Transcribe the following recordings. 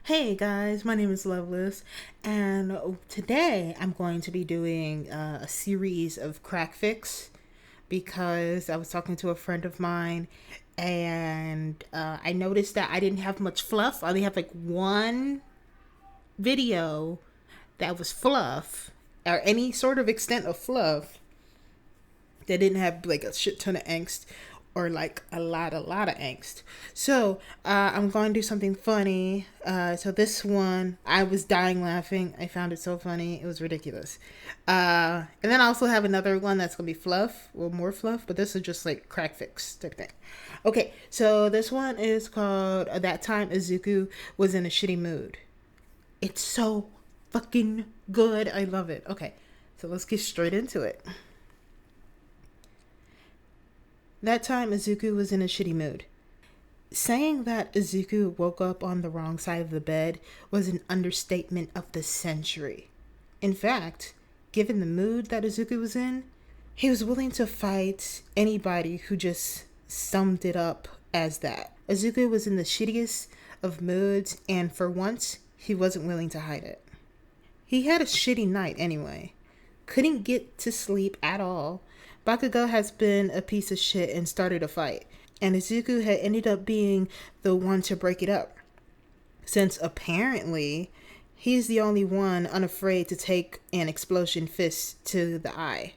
Hey guys, my name is Loveless, and today I'm going to be doing a series of crack fix because I was talking to a friend of mine and I noticed that I didn't have much fluff. I only have like one video that was fluff or any sort of extent of fluff that didn't have like a shit ton of angst or like a lot of angst. So I'm going to do something funny. So this one, I was dying laughing. I found it so funny. It was ridiculous. And then I also have another one that's gonna be fluff, or more fluff, but this is just like crack fix type thing. Okay, so this one is called "That Time Izuku Was in a Shitty Mood." It's so fucking good. I love it. Okay, so let's get straight into it. That time, Izuku was in a shitty mood. Saying that Izuku woke up on the wrong side of the bed was an understatement of the century. In fact, given the mood that Izuku was in, he was willing to fight anybody who just summed it up as that. Izuku was in the shittiest of moods, and for once, he wasn't willing to hide it. He had a shitty night anyway. Couldn't get to sleep at all. Bakugo has been a piece of shit and started a fight, and Izuku had ended up being the one to break it up, since apparently he's the only one unafraid to take an explosion fist to the eye.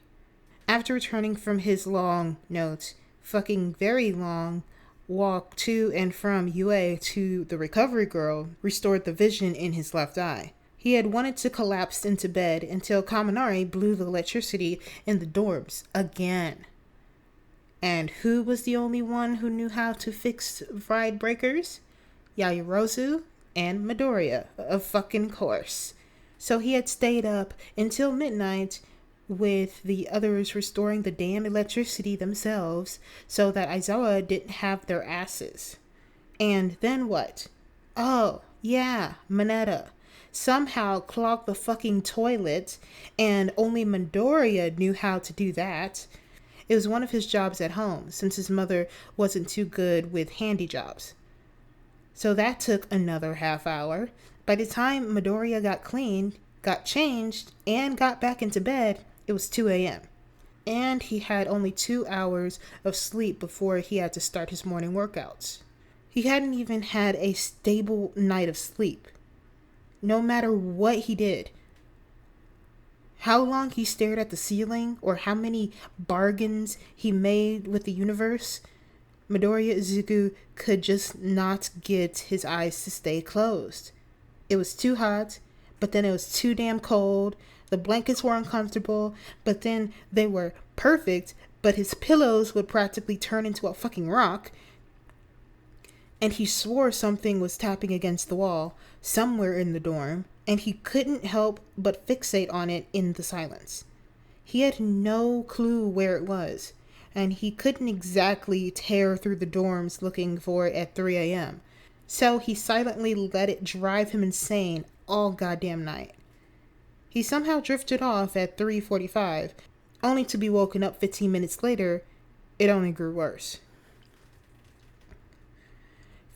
After returning from his long, note, fucking very long, walk to and from UA to the recovery girl restored the vision in his left eye. He had wanted to collapse into bed until Kaminari blew the electricity in the dorms again. And who was the only one who knew how to fix fried breakers? Yaoyorozu and Midoriya, of fucking course. So he had stayed up until midnight with the others restoring the damn electricity themselves so that Aizawa didn't have their asses. And then what? Oh, yeah, Mineta somehow clogged the fucking toilet, and only Midoriya knew how to do that. It was one of his jobs at home, since his mother wasn't too good with handy jobs. So that took another half hour. By the time Midoriya got cleaned, got changed, and got back into bed, it was 2 a.m. And he had only 2 hours of sleep before he had to start his morning workouts. He hadn't even had a stable night of sleep. No matter what he did, how long he stared at the ceiling, or how many bargains he made with the universe, Midoriya Izuku could just not get his eyes to stay closed. It was too hot, but then it was too damn cold. The blankets were uncomfortable, but then they were perfect, but his pillows would practically turn into a fucking rock. And he swore something was tapping against the wall somewhere in the dorm, and he couldn't help but fixate on it in the silence. He had no clue where it was, and he couldn't exactly tear through the dorms looking for it at 3 a.m. So he silently let it drive him insane all goddamn night. He somehow drifted off at 3:45, only to be woken up 15 minutes later. It only grew worse.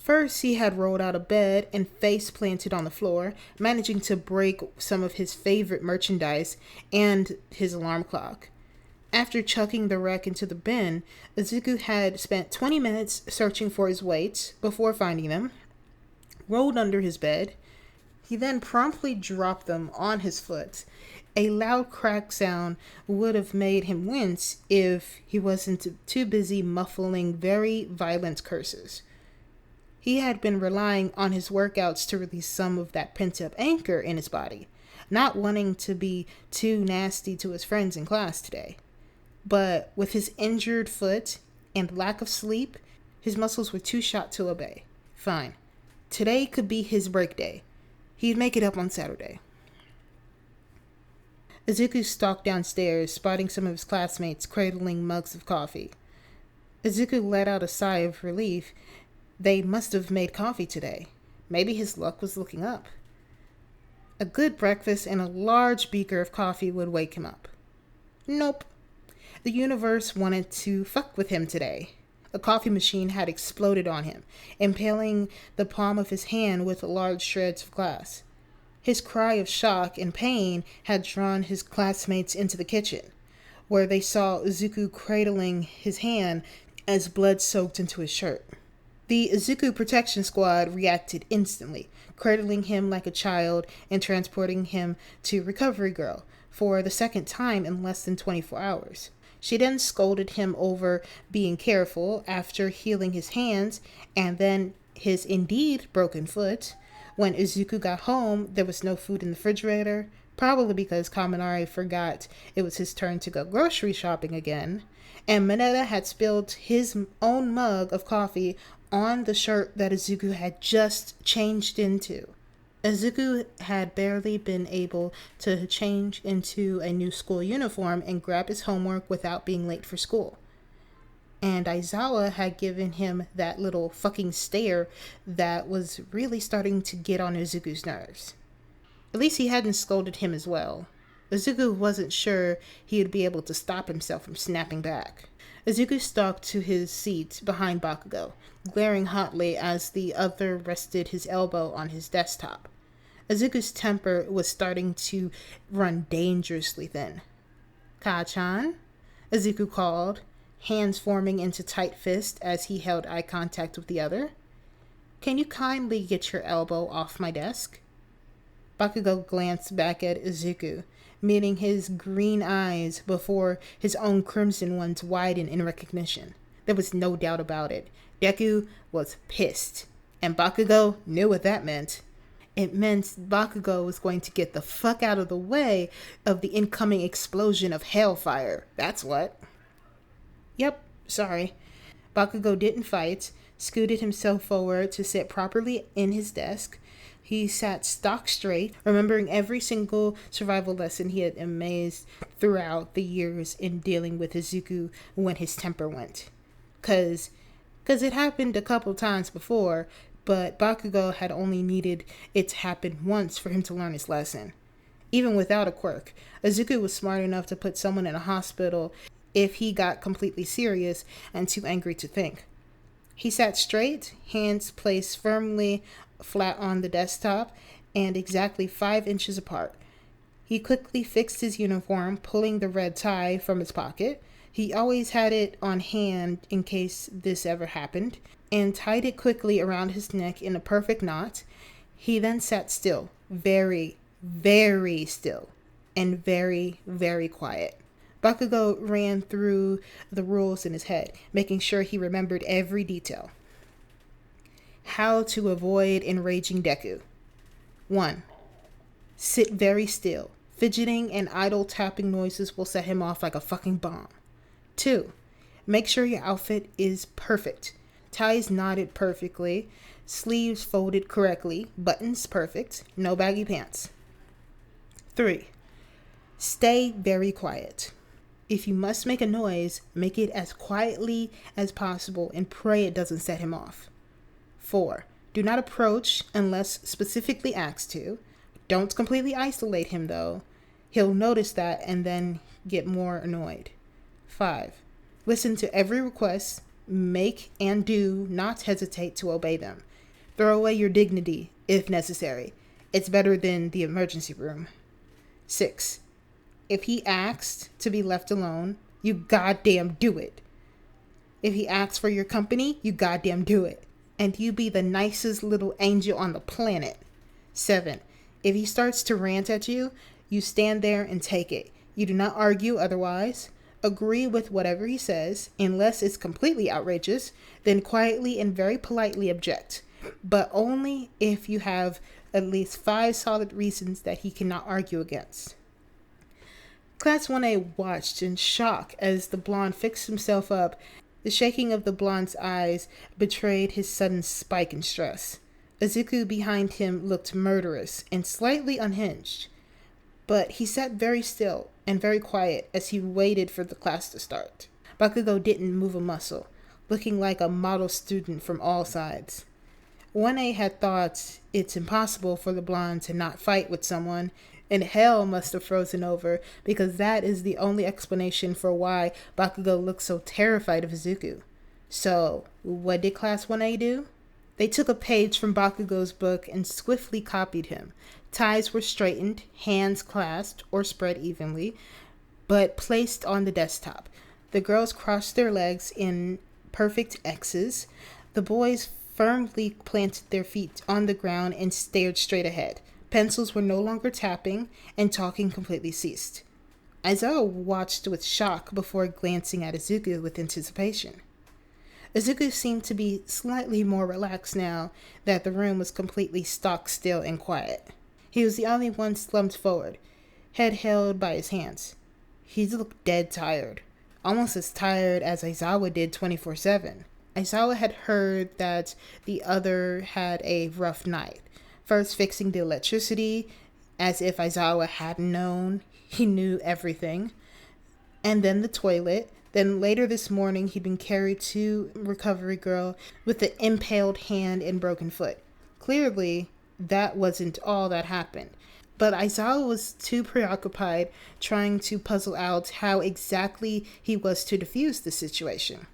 First, he had rolled out of bed and face planted on the floor, managing to break some of his favorite merchandise and his alarm clock. After chucking the wreck into the bin, Izuku had spent 20 minutes searching for his weights before finding them, rolled under his bed. He then promptly dropped them on his foot. A loud crack sound would have made him wince if he wasn't too busy muffling very violent curses. He had been relying on his workouts to release some of that pent-up anger in his body, not wanting to be too nasty to his friends in class today. But with his injured foot and lack of sleep, his muscles were too shot to obey. Fine. Today could be his break day. He'd make it up on Saturday. Izuku stalked downstairs, spotting some of his classmates cradling mugs of coffee. Izuku let out a sigh of relief. They must have made coffee today. Maybe his luck was looking up. A good breakfast and a large beaker of coffee would wake him up. Nope. The universe wanted to fuck with him today. A coffee machine had exploded on him, impaling the palm of his hand with large shreds of glass. His cry of shock and pain had drawn his classmates into the kitchen, where they saw Izuku cradling his hand as blood soaked into his shirt. The Izuku Protection Squad reacted instantly, cradling him like a child and transporting him to Recovery Girl for the second time in less than 24 hours. She then scolded him over being careful after healing his hands and then his indeed broken foot. When Izuku got home, there was no food in the refrigerator, probably because Kaminari forgot it was his turn to go grocery shopping again, and Mineta had spilled his own mug of coffee on the shirt that Izuku had just changed into. Izuku had barely been able to change into a new school uniform and grab his homework without being late for school. And Aizawa had given him that little fucking stare that was really starting to get on Izuku's nerves. At least he hadn't scolded him as well. Izuku wasn't sure he would be able to stop himself from snapping back. Izuku stalked to his seat behind Bakugo, glaring hotly as the other rested his elbow on his desktop. Izuku's temper was starting to run dangerously thin. "Ka-chan?" Izuku called, hands forming into tight fists as he held eye contact with the other. "Can you kindly get your elbow off my desk?" Bakugo glanced back at Izuku, meeting his green eyes before his own crimson ones widened in recognition. There was no doubt about it. Deku was pissed, and Bakugo knew what that meant. It meant Bakugo was going to get the fuck out of the way of the incoming explosion of hellfire. That's what. "Yep, sorry." Bakugo didn't fight, scooted himself forward to sit properly in his desk. He sat stock straight, remembering every single survival lesson he had amazed throughout the years in dealing with Izuku when his temper went. Cause it happened a couple times before, but Bakugo had only needed it to happen once for him to learn his lesson. Even without a quirk, Izuku was smart enough to put someone in a hospital if he got completely serious and too angry to think. He sat straight, hands placed firmly flat on the desktop and exactly 5 inches apart. He quickly fixed his uniform, pulling the red tie from his pocket. He always had it on hand in case this ever happened, and tied it quickly around his neck in a perfect knot. He then sat still, very, very still, and very, very quiet. Bakugo ran through the rules in his head, making sure he remembered every detail. How to avoid enraging Deku. 1. Sit very still. Fidgeting and idle tapping noises will set him off like a fucking bomb. 2. Make sure your outfit is perfect. Ties knotted perfectly, sleeves folded correctly, buttons perfect, no baggy pants. 3. Stay very quiet. If you must make a noise, make it as quietly as possible and pray it doesn't set him off. 4. Do not approach unless specifically asked to. Don't completely isolate him though. He'll notice that and then get more annoyed. 5. Listen to every request. Make and do not hesitate to obey them. Throw away your dignity if necessary. It's better than the emergency room. 6. If he asks to be left alone, you goddamn do it. If he asks for your company, you goddamn do it. And you be the nicest little angel on the planet. 7. If he starts to rant at you, you stand there and take it. You do not argue otherwise. Agree with whatever he says, unless it's completely outrageous, then quietly and very politely object. But only if you have at least 5 solid reasons that he cannot argue against. Class 1A watched in shock as the blonde fixed himself up. The shaking of the blonde's eyes betrayed his sudden spike in stress. Izuku behind him looked murderous and slightly unhinged, but he sat very still and very quiet as he waited for the class to start. Bakugo didn't move a muscle, looking like a model student from all sides. 1A had thought it's impossible for the blonde to not fight with someone, and hell must have frozen over, because that is the only explanation for why Bakugo looked so terrified of Izuku. So, what did Class 1A do? They took a page from Bakugo's book and swiftly copied him. Ties were straightened, hands clasped or spread evenly, but placed on the desktop. The girls crossed their legs in perfect X's. The boys firmly planted their feet on the ground and stared straight ahead. Pencils were no longer tapping, and talking completely ceased. Aizawa watched with shock before glancing at Izuku with anticipation. Izuku seemed to be slightly more relaxed now that the room was completely stock still and quiet. He was the only one slumped forward, head held by his hands. He looked dead tired, almost as tired as Aizawa did 24/7. Aizawa had heard that the other had a rough night, first fixing the electricity, as if Aizawa hadn't known. He knew everything. And then the toilet. Then later this morning, he'd been carried to Recovery Girl with an impaled hand and broken foot. Clearly, that wasn't all that happened. But Aizawa was too preoccupied trying to puzzle out how exactly he was to defuse the situation.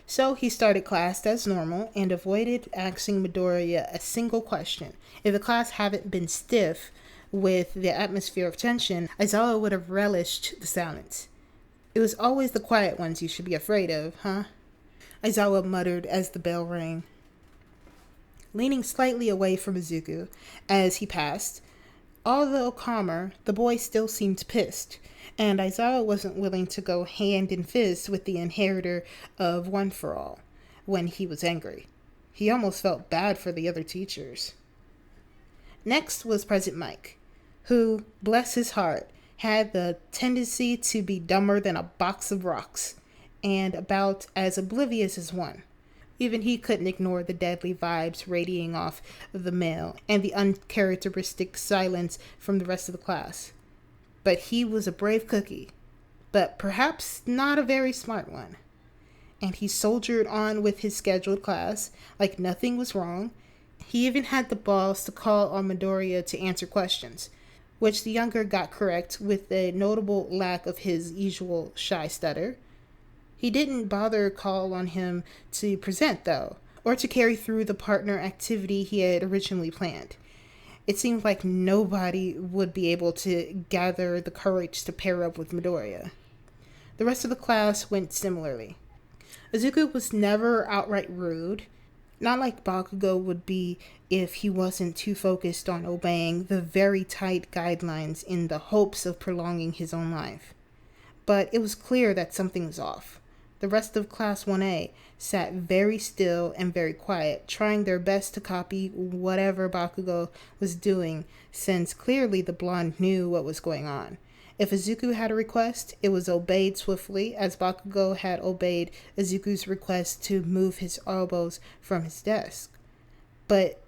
So he started class as normal and avoided asking Midoriya a single question. If the class hadn't been stiff with the atmosphere of tension, Aizawa would have relished the silence. It was always the quiet ones you should be afraid of, huh? Aizawa muttered as the bell rang. Leaning slightly away from Izuku as he passed, although calmer, the boy still seemed pissed, and Aizawa wasn't willing to go hand in fist with the inheritor of One for All when he was angry. He almost felt bad for the other teachers. Next was President Mike, who, bless his heart, had the tendency to be dumber than a box of rocks, and about as oblivious as one. Even he couldn't ignore the deadly vibes radiating off the male and the uncharacteristic silence from the rest of the class. But he was a brave cookie, but perhaps not a very smart one. And he soldiered on with his scheduled class like nothing was wrong. He even had the balls to call on Midoriya to answer questions, which the younger got correct with a notable lack of his usual shy stutter. He didn't bother call on him to present, though, or to carry through the partner activity he had originally planned. It seemed like nobody would be able to gather the courage to pair up with Midoriya. The rest of the class went similarly. Izuku was never outright rude, not like Bakugo would be if he wasn't too focused on obeying the very tight guidelines in the hopes of prolonging his own life. But it was clear that something was off. The rest of Class 1A sat very still and very quiet, trying their best to copy whatever Bakugo was doing, since clearly the blonde knew what was going on. If Izuku had a request, it was obeyed swiftly, as Bakugo had obeyed Izuku's request to move his elbows from his desk. But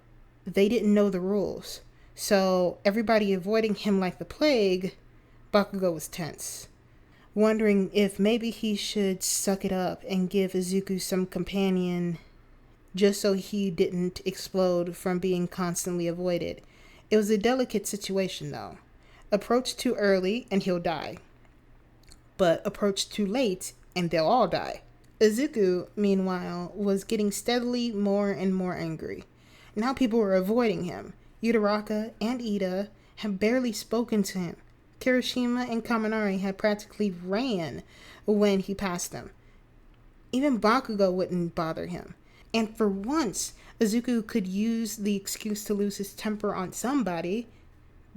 they didn't know the rules, so everybody avoiding him like the plague, Bakugo was tense, wondering if maybe he should suck it up and give Izuku some companion just so he didn't explode from being constantly avoided. It was a delicate situation, though. Approach too early and he'll die, but approach too late and they'll all die. Izuku, meanwhile, was getting steadily more and more angry. Now people were avoiding him. Yutaraka and Ida had barely spoken to him. Kirishima and Kaminari had practically ran when he passed them. Even Bakugo wouldn't bother him. And for once, Izuku could use the excuse to lose his temper on somebody.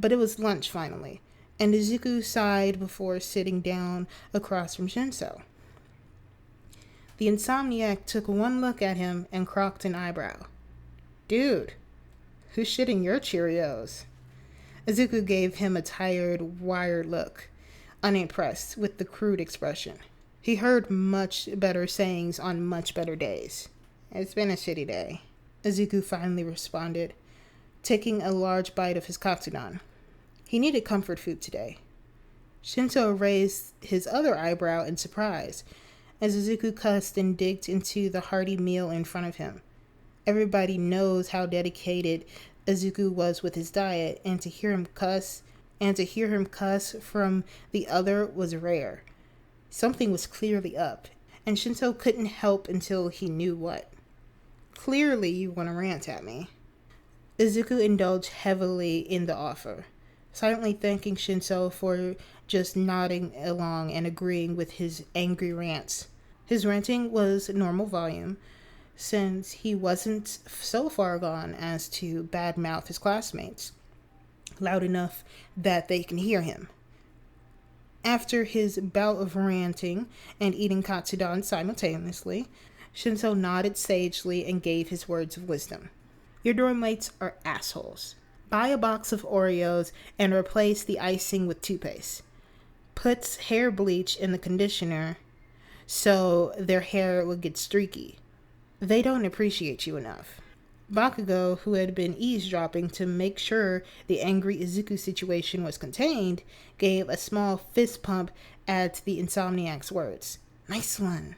But it was lunch finally, and Izuku sighed before sitting down across from Shinso. The insomniac took one look at him and crocked an eyebrow. "Dude, who's shitting your Cheerios?" Izuku gave him a tired, wired look, unimpressed with the crude expression. He heard much better sayings on much better days. "It's been a shitty day," Izuku finally responded, taking a large bite of his katsudan. He needed comfort food today. Shinso raised his other eyebrow in surprise as Izuku cussed and digged into the hearty meal in front of him. Everybody knows how dedicated Izuku was with his diet, and to hear him cuss from the other was rare. Something was clearly up, And Shinso couldn't help until he knew what. Clearly, you want to rant at me. Izuku indulged heavily in the offer, silently thanking Shinso for just nodding along and agreeing with his angry rants. His ranting was normal volume, since he wasn't so far gone as to badmouth his classmates, loud enough that they can hear him. After his bout of ranting and eating katsudon simultaneously, Shinso nodded sagely and gave his words of wisdom. Your dorm mates are assholes. Buy a box of Oreos and replace the icing with toothpaste. Put hair bleach in the conditioner so their hair will get streaky. They don't appreciate you enough. Bakugo, who had been eavesdropping to make sure the angry Izuku situation was contained, gave a small fist pump at the insomniac's words. Nice one.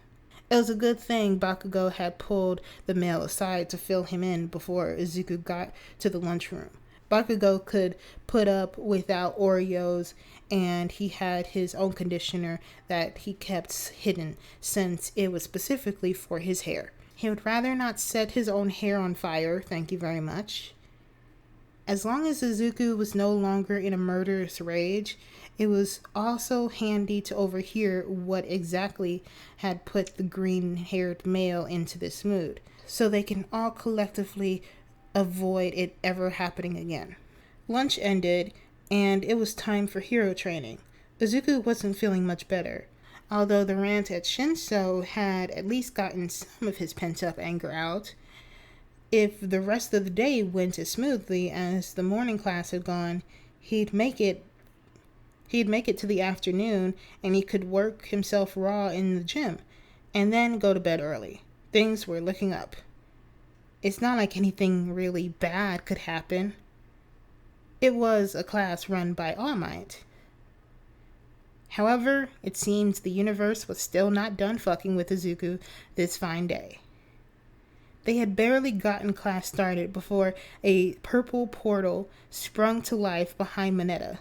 It was a good thing Bakugo had pulled the male aside to fill him in before Izuku got to the lunchroom. Bakugo could put up without Oreos, and he had his own conditioner that he kept hidden since it was specifically for his hair. He would rather not set his own hair on fire, thank you very much. As long as Izuku was no longer in a murderous rage, it was also handy to overhear what exactly had put the green-haired male into this mood, so they can all collectively avoid it ever happening again. Lunch ended, and it was time for hero training. Izuku wasn't feeling much better. Although the rant at Shinso had at least gotten some of his pent-up anger out, if the rest of the day went as smoothly as the morning class had gone, he'd make it to the afternoon and he could work himself raw in the gym and then go to bed early. Things were looking up. It's not like anything really bad could happen. It was a class run by All Might. However, it seems the universe was still not done fucking with Izuku this fine day. They had barely gotten class started before a purple portal sprung to life behind Mineta,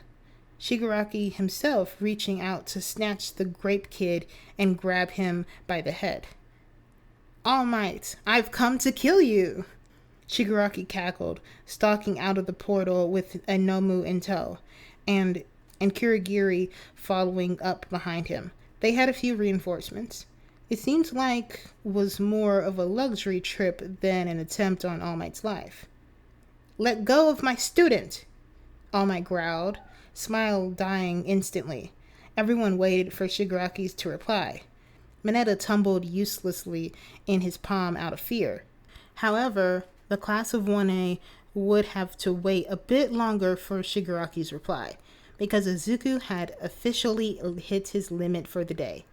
Shigaraki himself reaching out to snatch the grape kid and grab him by the head. All Might, I've come to kill you! Shigaraki cackled, stalking out of the portal with a Nomu in tow, and Kurogiri following up behind him. They had a few reinforcements. It seemed like was more of a luxury trip than an attempt on All Might's life. Let go of my student! All Might growled, smile dying instantly. Everyone waited for Shigaraki's to reply. Mineta tumbled uselessly in his palm out of fear. However, the class of 1A would have to wait a bit longer for Shigaraki's reply, because Izuku had officially hit his limit for the day.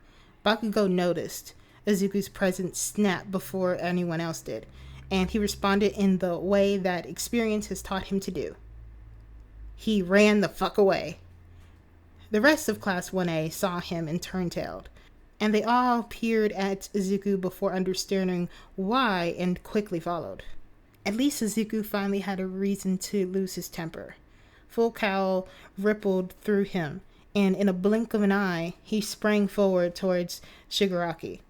Bakugo noticed Izuku's presence snap before anyone else did, and he responded in the way that experience has taught him to do. He ran the fuck away. The rest of Class 1A saw him and turntailed, and they all peered at Izuku before understanding why and quickly followed. At least Izuku finally had a reason to lose his temper. Full cowl rippled through him, and in a blink of an eye, he sprang forward towards Shigaraki.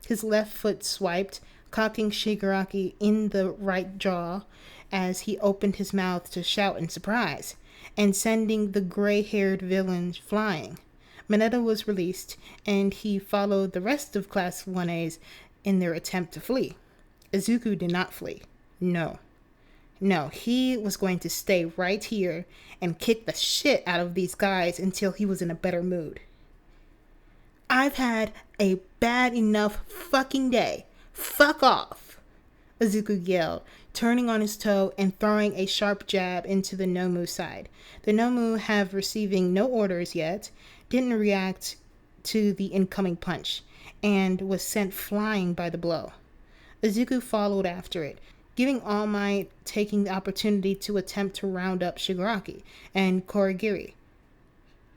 His left foot swiped, cocking Shigaraki in the right jaw as he opened his mouth to shout in surprise, and sending the gray-haired villain flying. Mineta was released, and he followed the rest of Class 1As in their attempt to flee. Izuku did not flee. No, he was going to stay right here and kick the shit out of these guys until he was in a better mood. I've had a bad enough fucking day. Fuck off! Izuku yelled, turning on his toe and throwing a sharp jab into the Nomu side. The Nomu, have receiving no orders yet, didn't react to the incoming punch, and was sent flying by the blow. Izuku followed after it, giving All Might taking the opportunity to attempt to round up Shigaraki and Kurogiri.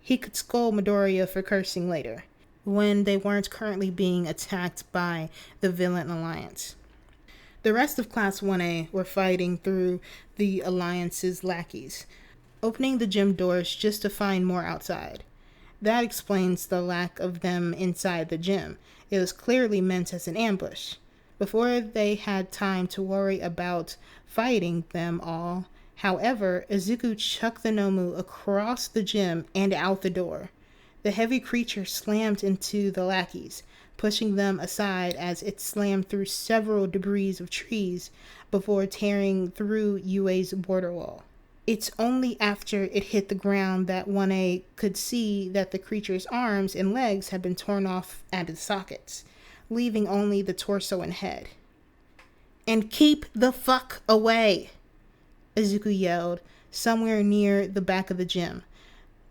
He could scold Midoriya for cursing later, when they weren't currently being attacked by the villain alliance. The rest of Class 1A were fighting through the alliance's lackeys, opening the gym doors just to find more outside. That explains the lack of them inside the gym. It was clearly meant as an ambush. Before they had time to worry about fighting them all, however, Izuku chucked the Nomu across the gym and out the door. The heavy creature slammed into the lackeys, pushing them aside as it slammed through several debris of trees before tearing through Yue's border wall. It's only after it hit the ground that 1A could see that the creature's arms and legs had been torn off at its sockets, leaving only the torso and head. "And keep the fuck away!" Izuku yelled, somewhere near the back of the gym.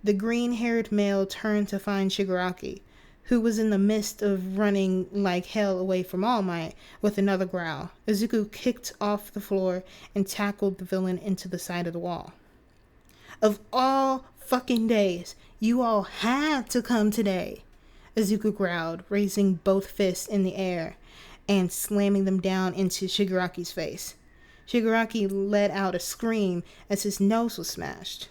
The green-haired male turned to find Shigaraki, who was in the midst of running like hell away from All Might, with another growl. Izuku kicked off the floor and tackled the villain into the side of the wall. "Of all fucking days, you all had to come today," Izuku growled, raising both fists in the air and slamming them down into Shigaraki's face. Shigaraki let out a scream as his nose was smashed.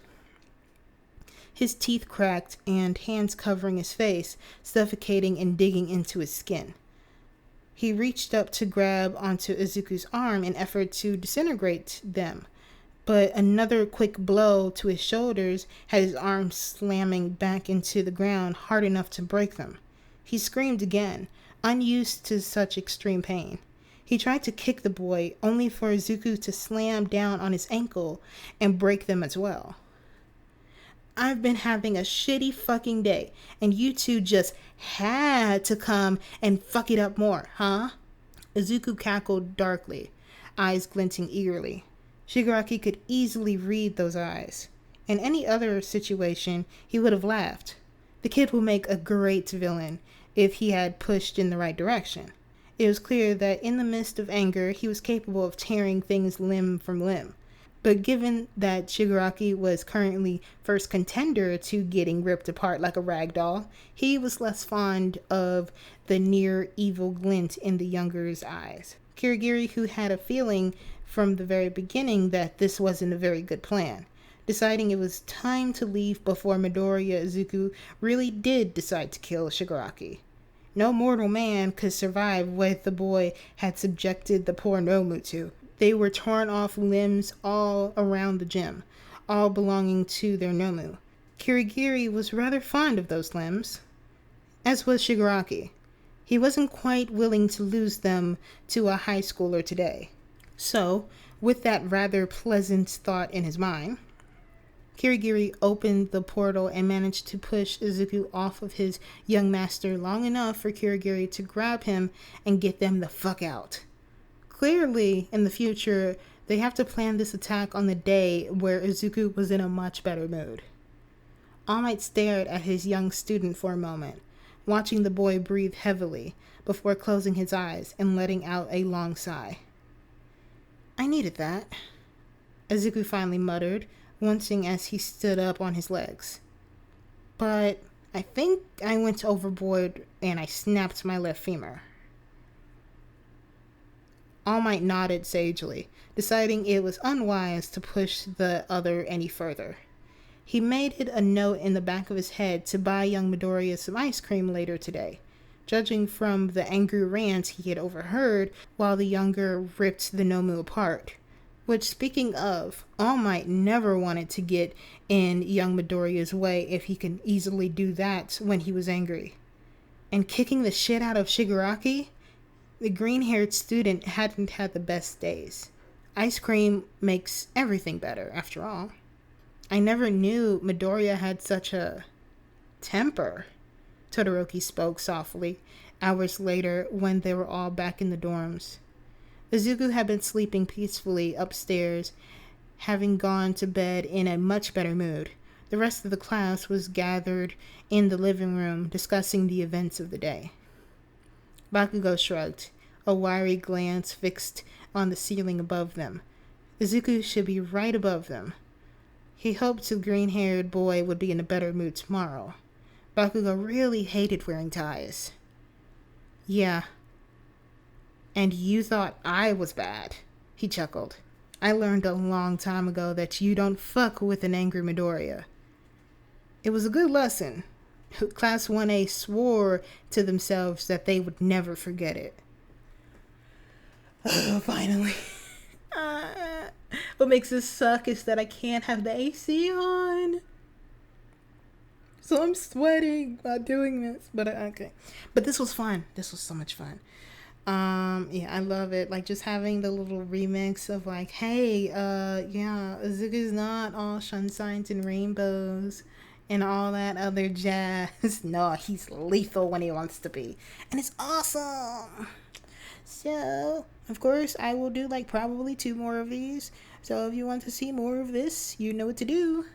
His teeth cracked and hands covering his face, suffocating and digging into his skin. He reached up to grab onto Izuku's arm in effort to disintegrate them, but another quick blow to his shoulders had his arm slamming back into the ground hard enough to break them. He screamed again, unused to such extreme pain. He tried to kick the boy, only for Izuku to slam down on his ankle and break them as well. "I've been having a shitty fucking day, and you two just had to come and fuck it up more, huh?" Izuku cackled darkly, eyes glinting eagerly. Shigaraki could easily read those eyes. In any other situation, he would have laughed. The kid will make a great villain if he had pushed in the right direction. It was clear that in the midst of anger, he was capable of tearing things limb from limb. But given that Shigaraki was currently first contender to getting ripped apart like a rag doll, he was less fond of the near evil glint in the younger's eyes. Kirigiri, who had a feeling from the very beginning that this wasn't a very good plan, deciding it was time to leave before Midoriya Izuku really did decide to kill Shigaraki. No mortal man could survive what the boy had subjected the poor Nomu to. They were torn off limbs all around the gym, all belonging to their Nomu. Kirigiri was rather fond of those limbs, as was Shigaraki. He wasn't quite willing to lose them to a high schooler today. So, with that rather pleasant thought in his mind, Kirigiri opened the portal and managed to push Izuku off of his young master long enough for Kirigiri to grab him and get them the fuck out. Clearly, in the future, they have to plan this attack on the day where Izuku was in a much better mood. All Might stared at his young student for a moment, watching the boy breathe heavily before closing his eyes and letting out a long sigh. "I needed that," Izuku finally muttered, wincing as he stood up on his legs. "But I think I went overboard and I snapped my left femur." All Might nodded sagely, deciding it was unwise to push the other any further. He made it a note in the back of his head to buy young Midoriya some ice cream later today, judging from the angry rants he had overheard while the younger ripped the Nomu apart. Which, speaking of, All Might never wanted to get in young Midoriya's way if he could easily do that when he was angry. And kicking the shit out of Shigaraki? The green-haired student hadn't had the best days. Ice cream makes everything better, after all. I never knew Midoriya had such a temper, Todoroki spoke softly, hours later when they were all back in the dorms. Izuku had been sleeping peacefully upstairs, having gone to bed in a much better mood. The rest of the class was gathered in the living room, discussing the events of the day. Bakugo shrugged, a wiry glance fixed on the ceiling above them. Izuku should be right above them. He hoped the green-haired boy would be in a better mood tomorrow. Bakugo really hated wearing ties. "Yeah. And you thought I was bad," he chuckled. "I learned a long time ago that you don't fuck with an angry Midoriya." "It was a good lesson. Class 1A swore to themselves that they would never forget it. Oh, finally. What makes this suck is that I can't have the AC on. So I'm sweating while doing this. But okay. But this was fun. This was so much fun. Yeah, I love it. Like just having the little remix of like, hey, yeah, Izuku's not all sunshines and rainbows and all that other jazz. No, he's lethal when he wants to be. And it's awesome. So, of course, I will do like probably 2 more of these. So if you want to see more of this, you know what to do.